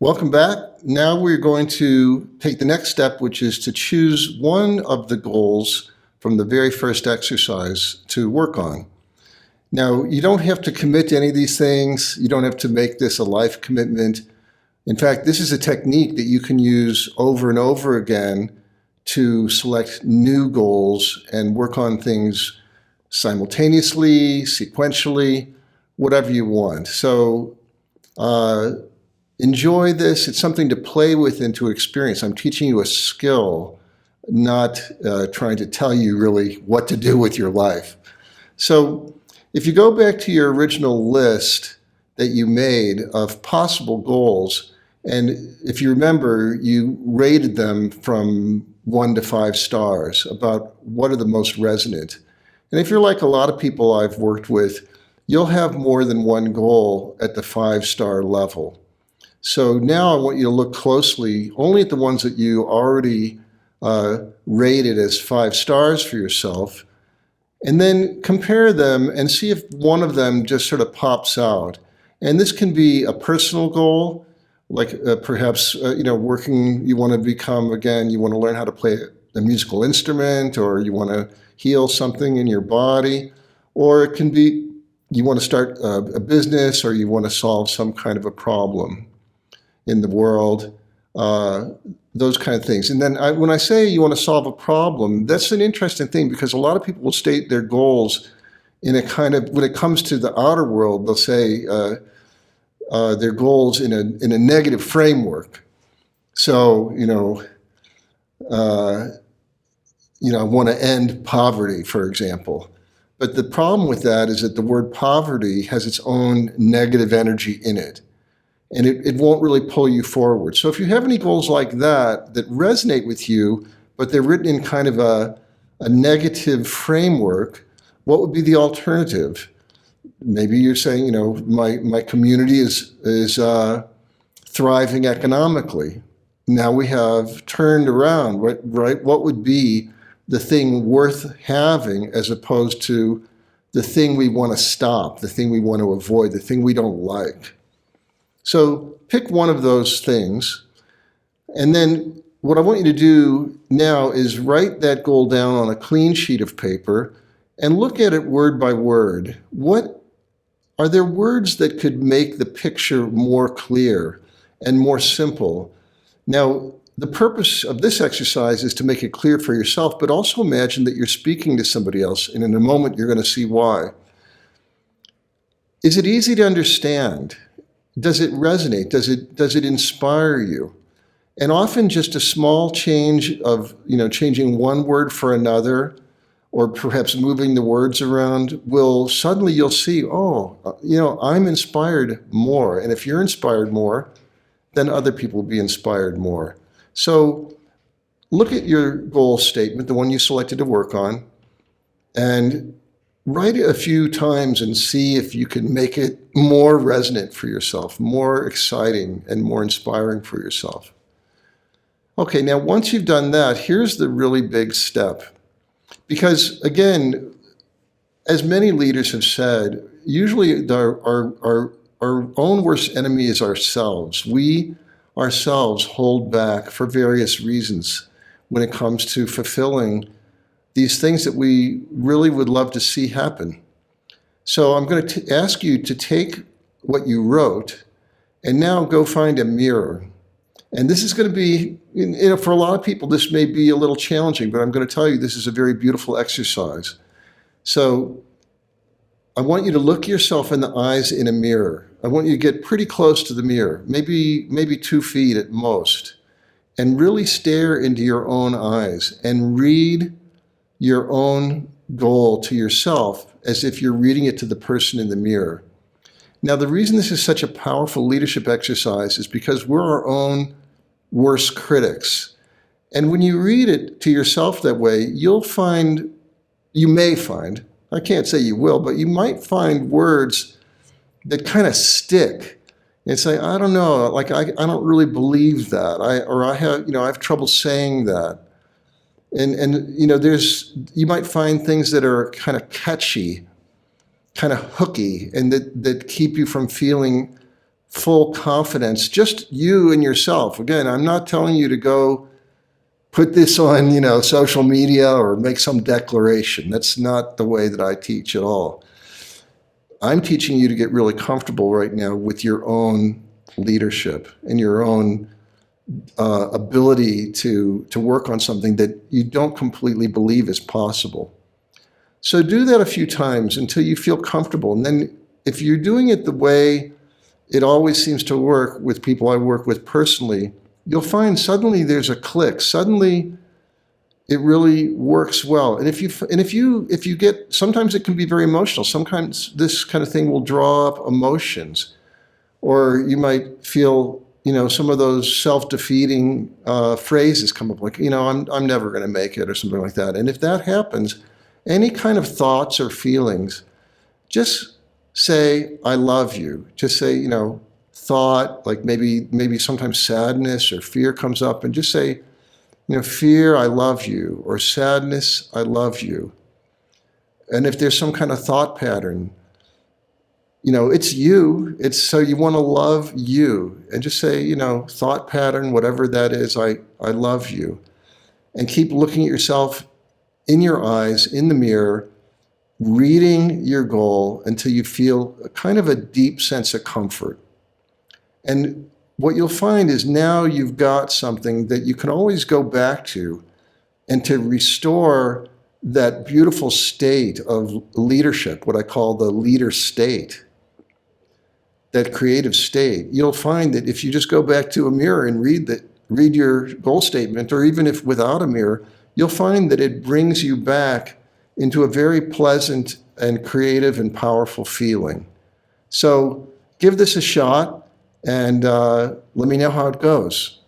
Welcome back. Now we're going to take the next step, which is to choose one of the goals from the very first exercise to work on. Now, you don't have to commit to any of these things. You don't have to make this a life commitment. In fact, this is a technique that you can use over and over again to select new goals and work on things simultaneously, sequentially, whatever you want. So, enjoy this. It's something to play with and to experience. I'm teaching you a skill, not trying to tell you really what to do with your life. So if you go back to your original list that you made of possible goals, and if you remember, you rated them from 1 to 5 stars about what are the most resonant. And if you're like a lot of people I've worked with, you'll have more than one goal at the 5-star level. So now I want you to look closely only at the ones that you already rated as 5 stars for yourself, and then compare them and see if one of them just sort of pops out. And this can be a personal goal, like perhaps working, you want to become, again, you want to learn how to play a musical instrument, or you want to heal something in your body, or it can be you want to start a business, or you want to solve some kind of a problem in the world, those kind of things. And then when I say you want to solve a problem, that's an interesting thing, because a lot of people will state their goals in a kind of, when it comes to the outer world, they'll say their goals in a negative framework. So, I want to end poverty, for example. But the problem with that is that the word poverty has its own negative energy in it, and it won't really pull you forward. So if you have any goals like that resonate with you, but they're written in kind of a negative framework, what would be the alternative? Maybe you're saying, my community is thriving economically. Now we have turned around, right? What would be the thing worth having, as opposed to the thing we want to stop, the thing we want to avoid, the thing we don't like? So pick one of those things, and then what I want you to do now is write that goal down on a clean sheet of paper and look at it word by word. What are there words that could make the picture more clear and more simple? Now, the purpose of this exercise is to make it clear for yourself, but also imagine that you're speaking to somebody else, and in a moment you're going to see why. Is it easy to understand? Does it resonate? Does it inspire you? And often just a small change of, changing one word for another, or perhaps moving the words around, suddenly you'll see, I'm inspired more. And if you're inspired more, then other people will be inspired more. So look at your goal statement, the one you selected to work on, and write it a few times and see if you can make it more resonant for yourself, more exciting and more inspiring for yourself. Okay, now once you've done that, here's the really big step. Because again, as many leaders have said, usually our own worst enemy is ourselves. We ourselves hold back for various reasons when it comes to fulfilling these things that we really would love to see happen. So I'm going to ask you to take what you wrote and now go find a mirror. And this is going to be, for a lot of people, this may be a little challenging, but I'm going to tell you this is a very beautiful exercise. So I want you to look yourself in the eyes in a mirror. I want you to get pretty close to the mirror, maybe 2 feet at most, and really stare into your own eyes and read your own goal to yourself as if you're reading it to the person in the mirror. Now, the reason this is such a powerful leadership exercise is because we're our own worst critics. And when you read it to yourself that way, you may find, I can't say you will, but you might find words that kind of stick and say, I don't know, like I don't really believe that, I have trouble saying that. And you might find things that are kind of catchy, kind of hooky, and that keep you from feeling full confidence, just you and yourself. Again, I'm not telling you to go put this on, social media or make some declaration. That's not the way that I teach at all. I'm teaching you to get really comfortable right now with your own leadership and your own ability to work on something that you don't completely believe is possible. So do that a few times until you feel comfortable. And then if you're doing it the way it always seems to work with people I work with personally, you'll find suddenly there's a click. Suddenly it really works well. And if you get, sometimes it can be very emotional. Sometimes this kind of thing will draw up emotions, or you might feel, some of those self-defeating phrases come up, like, I'm never going to make it, or something like that. And if that happens, any kind of thoughts or feelings, just say, I love you. Just say, thought, like maybe sometimes sadness or fear comes up, and just say, fear, I love you, or sadness, I love you. And if there's some kind of thought pattern, it's you. It's so you want to love you, and just say, thought pattern, whatever that is, I love you. And keep looking at yourself in your eyes, in the mirror, reading your goal until you feel a kind of a deep sense of comfort. And what you'll find is now you've got something that you can always go back to, and to restore that beautiful state of leadership, what I call the leader state, that creative state. You'll find that if you just go back to a mirror and read your goal statement, or even if without a mirror, you'll find that it brings you back into a very pleasant and creative and powerful feeling. So give this a shot, and let me know how it goes.